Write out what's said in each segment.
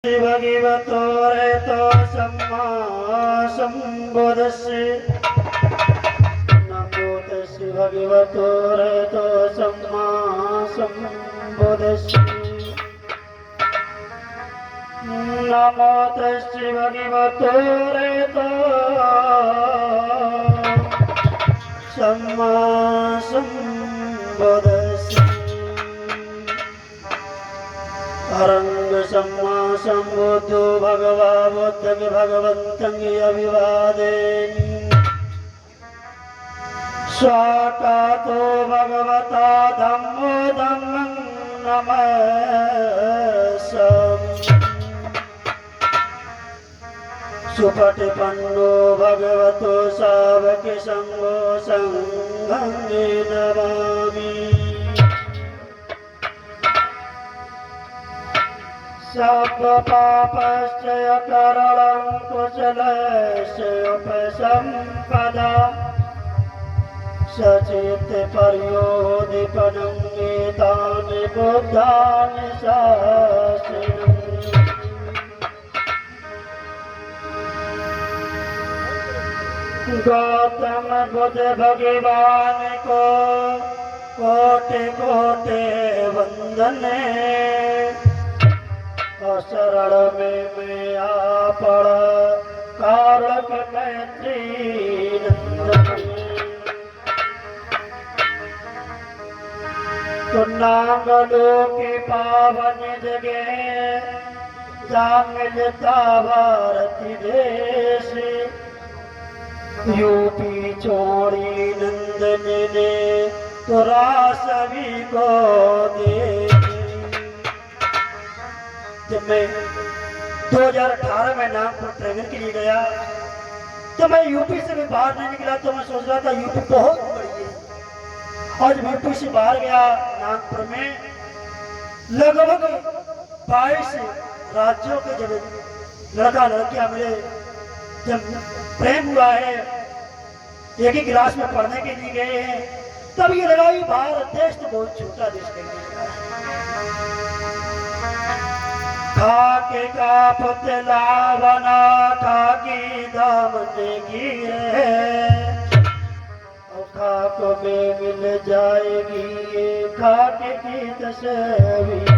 भगवतो रेतो सम्मा सम्बुद्धस्से नमो तस्से भगवतो रेतो सम्मा सम्बुद्धस्से नमो तस्से भगवतो रेतो सम्मा सम्बुद्धस्से अरंग सम्मा सम्बुद्धो भगवा बुद्धं भगवन्तं अभिवादेमि स्वाकातो भगवता धम्मो धम्मं नमस्सामि सुपटिपन्नो भगवतो सावक संगो संघं नमामि सब पापस्य करणं कुशलस्य उपसम्पदा सचित् पर्योदीपनं एतानि बुद्धानि शासनम् गौतम बुद्ध भगवान को कोटि कोटि वंदने शरण में मैं आपड़ कारक मैत्री नंदन तो नांगलों की पावन जगह जा मिलता भारती देश यूपी चोरी नंदन ने तुरा सभी को दे। जब मैं 2018 में नागपुर ट्रेनिंग के लिए गया तो मैं यूपी से भी बाहर नहीं निकला तो मैं सोच रहा था यूपी बहुत बड़ी है। और जब यूपी से बाहर गया नागपुर में लगभग 22 राज्यों के जब लड़का लड़कियां मिले जब प्रेम हुआ है एक ही क्लास में पढ़ने के लिए गए हैं तब ये लगा कि भारत देश तो बहुत छोटा देश कहने लगा। खाके का पुतला बना खाकी दामन गिरे और खाक में मिल जाएगी ये खाके की तस्वीर।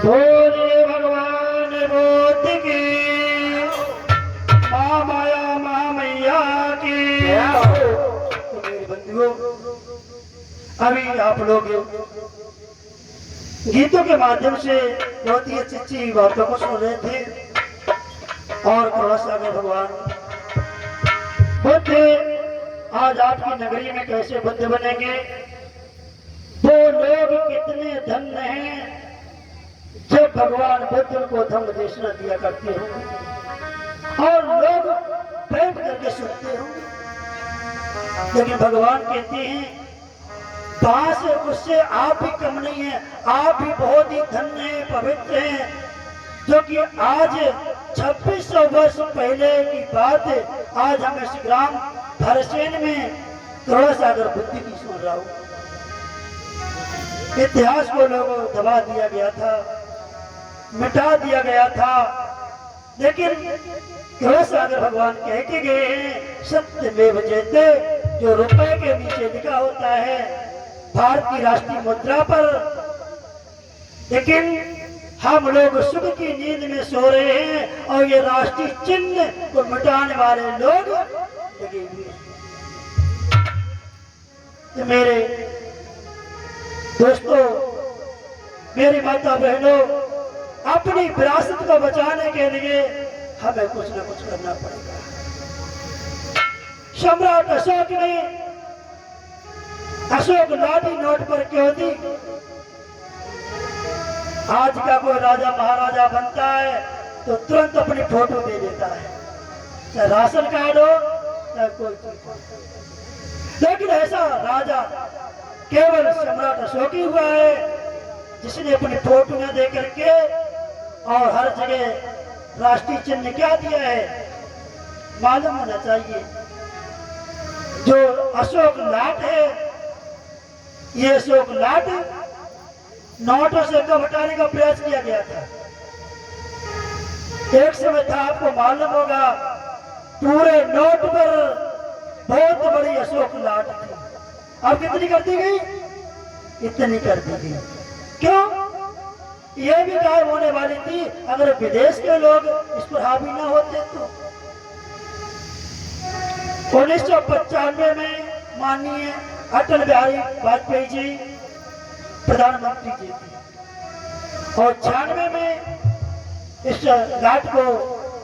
बोले भगवान बुद्ध की माँ माया माँ मैया की। तो मेरे बंधुओं अभी आप लोग गीतों के माध्यम से बहुत ही अच्छी अच्छी बातों को सुन रहे थे और थोड़ा सा आगे भगवान बुद्ध आज आपकी नगरी में कैसे बुद्ध बनेंगे। वो लोग कितने धन्य हैं जब भगवान बुद्ध को धम्म देशना दिया करते हो और लोग बैठ करके सुनते हो। लेकिन भगवान कहते हैं पास उससे आप भी कम नहीं है, आप भी बहुत ही धन्य हैं पवित्र हैं जो कि आज 2600 वर्ष पहले की बात है। आज हम इस ग्राम भरसेन में थोड़ा सा अगर बुद्धि की सुन रहा हूं इतिहास को लोगों दबा दिया गया था मिटा दिया गया था लेकिन थोड़ा सा अगर भगवान कह के गए सत्य में जयते जो रुपए के नीचे लिखा होता है भारत की राष्ट्रीय मुद्रा पर लेकिन हम लोग सुख की नींद में सो रहे हैं और ये राष्ट्रीय चिन्ह को मिटाने वाले लोग लगे हुए हैं। तो मेरे दोस्तों मेरी माता बहनों अपनी विरासत को बचाने के लिए हमें कुछ न कुछ करना पड़ेगा। सम्राट अशोक ने अशोक लाठी नोट पर क्यों दी। आज का कोई राजा महाराजा बनता है तो तुरंत अपनी फोटो दे देता है चाहे राशन कार्ड हो चाहे कोई चीज। लेकिन ऐसा राजा केवल सम्राट अशोक ही हुआ है जिसने अपनी फोटो न दे करके और हर जगह राष्ट्रीय चिन्ह क्या दिया है मालूम होना चाहिए। जो अशोक लाट है, ये अशोक लाट नोटों से कब हटाने का प्रयास किया गया था। एक समय था, आपको मालूम होगा, पूरे नोट पर बहुत बड़ी अशोक लाट थी। अब कितनी कर दी गई? इतनी कर दी गई। क्यों? यह भी गायब होने वाली थी अगर विदेश के लोग इस पर हावी ना होते तो। 1995 में माननीय अटल बिहारी वाजपेयी जी प्रधानमंत्री जी थे और 96 में इस लाट को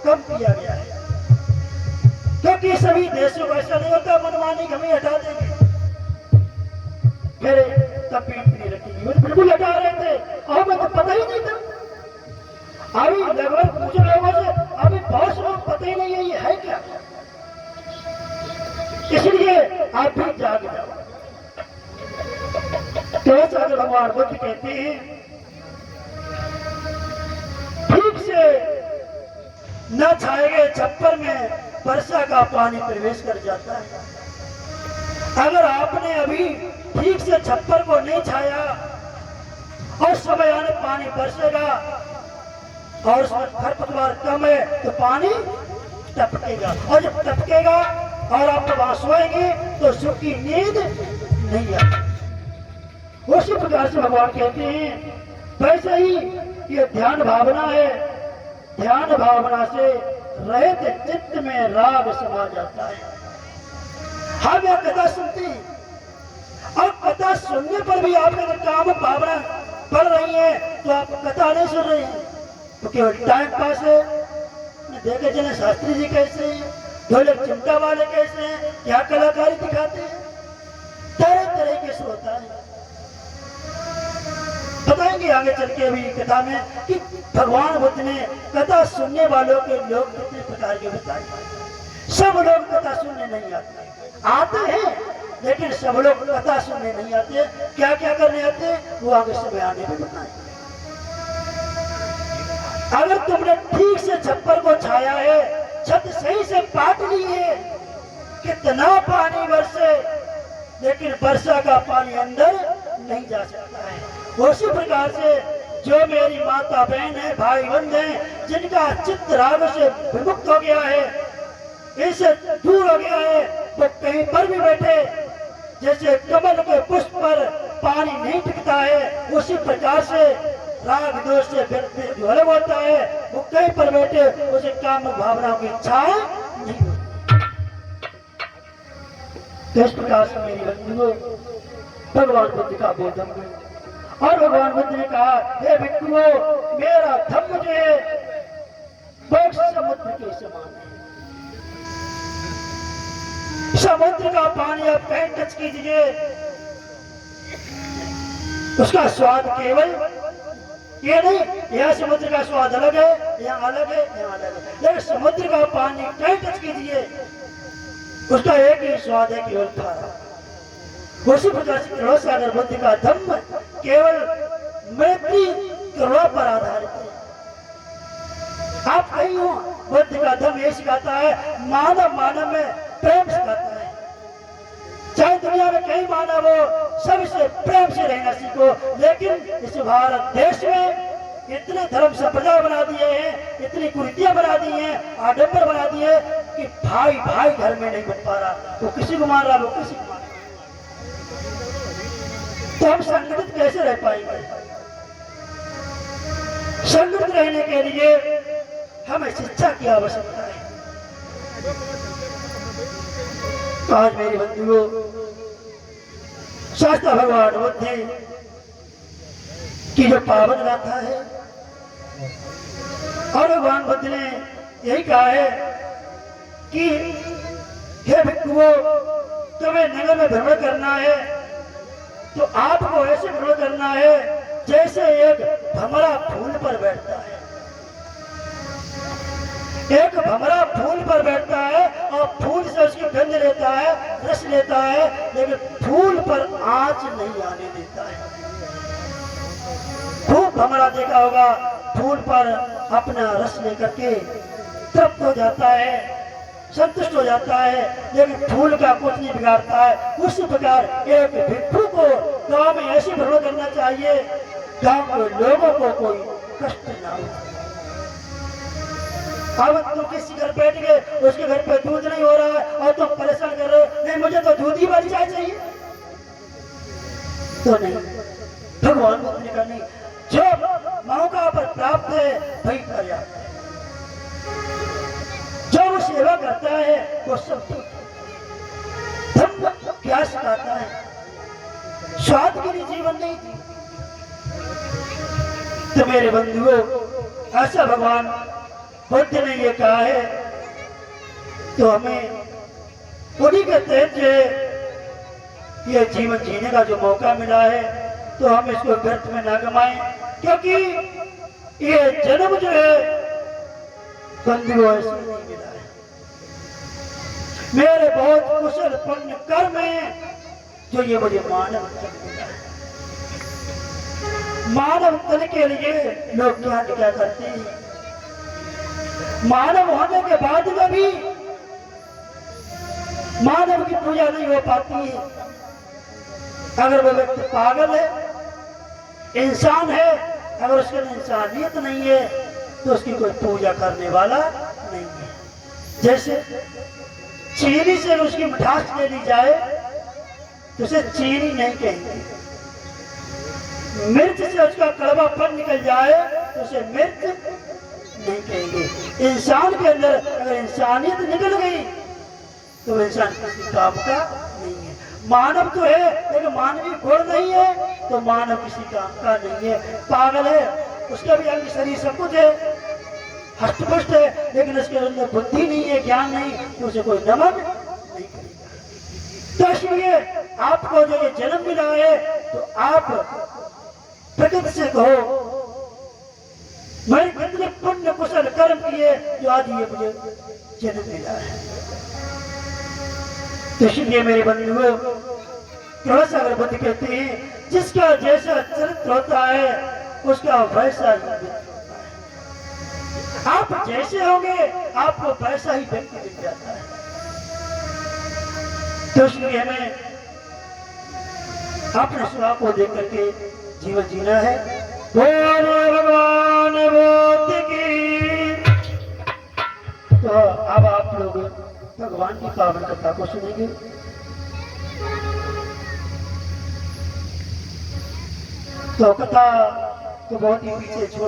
कम किया गया है, क्योंकि सभी देशों को ऐसा नहीं होता मनमानी हमें हटा देंगे, फिर तब भी नहीं रखेंगे। बिल्कुल हटा रहे थे और हमें तो पता ही नहीं था। अभी लगभग पूछे लोगों से, अभी बहुत लोग पता ही नहीं है ये है क्या। इसलिए आप भी जाग जाओ। तो अगर भगवान बुद्ध कहते हैं ठीक से न छाए गए छप्पर में वर्षा का पानी प्रवेश कर जाता है। अगर आपने अभी ठीक से छप्पर को नहीं छाया और समय आने पानी बरसेगा और उसमें खरपतवार कम है तो पानी टपकेगा, और जब टपकेगा और आप जब वहां सोएंगे तो सुख की नींद नहीं आती। उसी प्रकार से भगवान कहते हैं वैसे ही ये ध्यान भावना है। ध्यान भावना से रहित चित्त में राग समा जाता है। हम यह कथा सुनती और कथा सुनने पर भी आप अगर काम भावना पढ़ रही है तो आप कथा नहीं सुन रही हैं, तो केवल टाइम पास है। देखे चले शास्त्री जी कैसे हैं, ढोलक चिमटा वाले कैसे हैं, क्या कलाकारी दिखाते हैं, तरह तरह के से होता है। बताएंगे आगे चल के अभी कथा में कि भगवान बुद्ध ने कथा सुनने वालों के लोग कितने प्रकार के बताए। सब लोग कथा सुनने नहीं आते हैं, लेकिन सब लोग कथा सुनने नहीं आते। क्या क्या करने आते वो आगे समय आने में बताएंगे। अगर तुमने ठीक से छप्पर को छाया है, छत सही से पाट ली है, कितना पानी बरसे लेकिन वर्षा का पानी अंदर नहीं जा सकता है। उसी प्रकार से जो मेरी माता बहन है, भाई बंद है, जिनका चित्त राग से विमुक्त हो गया है, इससे दूर हो गया है, वो कहीं पर भी बैठे, जैसे कमल के पुष्प पर पानी नहीं टिकता है, उसी प्रकार से राग दोष से व्यक्ति जो अलग होता है, वो कहीं पर बैठे उसे काम भावनाओं की इच्छा नहीं होती। तो इस प्रकार से मेरी बंधुओं भगवान बुद्ध का बोधन है। और भगवान बुद्ध ने कहा, हे भिक्षुओं, मेरा धम्म जो है वो समुद्र के समान है। समुद्र का पानी आप कहीं टच कीजिए, उसका स्वाद केवल ये नहीं, यह समुद्र का स्वाद अलग है, यहाँ अलग है, यहाँ अलग है, लेकिन समुद्र का पानी कहीं टच कीजिए, उसका एक ही स्वाद है, केवल खारा। उसी प्रकार से करोड़ सागर बुद्धि का धम्म केवल मृत्यु करोड़ पर आधारित है। आप कहीं हो, बुद्ध का धम्म ये सिखाता है, मानव मानव में प्रेम सिखाता है। चाहे दुनिया में कई मानव हो, सबसे प्रेम से रहना सीखो। लेकिन इस भारत देश में इतने धर्म संप्रदाय बना दिए हैं, इतनी कुरीतियां बना दी हैं, आडंबर बना दिए कि भाई भाई घर में नहीं बन पा रहा, वो किसी को मार रहा, वो किसी को मार रहा। तो हम संगठित कैसे रह पाएंगे? संगठित रहने के लिए हमें शिक्षा की आवश्यकता है। आज मेरी बंधुओं, शास्त्र भगवान बुद्ध की जो पावन गाथा है, और भगवान बुद्ध ने यही कहा है कि हे भिक्षुओं, तुम्हें नगर में भ्रमण करना है तो आपको ऐसे भ्रमण करना है जैसे एक भमरा फूल पर बैठता है। एक भमरा फूल पर बैठता है और फूल से उसकी गंध लेता है, रस लेता है, लेकिन फूल पर आंच नहीं आने देता है। खूब भमरा देखा होगा, फूल पर अपना रस लेकर के तृप्त हो जाता है, संतुष्ट हो जाता है, लेकिन फूल का कुछ नहीं बिगाड़ता है। उसी प्रकार एक भिक्षु को गांव में ऐसे भ्रमण करना चाहिए, गांव के लोगों को कोई कष्ट ना हो। अब तुम किसी घर बैठ गए, उसके घर पे दूध नहीं हो रहा है और तुम परेशान कर रहे हो, नहीं मुझे तो दूध ही वाली चाय चाहिए, तो नहीं। भगवान बुद्ध ने कहा नहीं, जो मौका पर प्राप्त है वही पर्याप्त है। जो वो सेवा करता है वो सब धर्म प्यास सिखाता है, स्वाद के लिए जीवन नहीं जी। तो मेरे बंधुओं, ऐसा भगवान बुद्ध ने ये कहा है, तो हमें उन्हीं के तहत ये जीवन जीने का जो मौका मिला है, तो हम इसको व्यर्थ में ना गमाएं, क्योंकि ये जन्म जो है बंधुओं ऐसे नहीं मिला है। मेरे बहुत कुशल पुण्य कर्म है जो ये मुझे मानव तन मिला है। मानव तन के लिए लोग क्या करते हैं, मानव होने के बाद में भी मानव की पूजा नहीं हो पाती है। अगर वो व्यक्ति पागल है, इंसान है, अगर उसके अंदर इंसानियत नहीं है तो उसकी कोई पूजा करने वाला नहीं है। जैसे चीनी से उसकी मिठास ले ली जाए तो उसे चीनी नहीं कहेंगे, मिर्च से उसका कड़वापन निकल जाए तो उसे मिर्च नहीं कहेंगे। इंसान के अंदर अगर इंसानियत निकल गई तो इंसान किसी काम का नहीं है। मानव तो है लेकिन मानवीय गुण नहीं है तो मानव किसी काम का नहीं है। पागल है, उसका भी अंग शरीर सब कुछ है, हष्टपुष्ट है, लेकिन उसके अंदर बुद्धि नहीं है, ज्ञान नहीं, तो उसे कोई नमन नहीं करेगा। तो इसलिए आपको जो ये जन्म मिला है तो आप प्रकृति से कहो मैंने कितने पुण्य कुशल कर्म किए जो आज ये मुझे जन्म मिला है। तो इसलिए मेरे बंधुओं, अगर बुद्ध कहते हैं जिसका जैसा चरित्र होता है उसका वैसा ही व्यक्ति होता है। आप जैसे होंगे आपको वैसा ही व्यक्ति मिल जाता है। तो इसलिए हमें अपने स्वभाव को देख करके जीवन जीना है। बोलो भगवान बुद्ध की। तो अब आप लोग भगवान की पावन कथा को सुनेंगे। तो कथा तो बहुत ही पीछे छोड़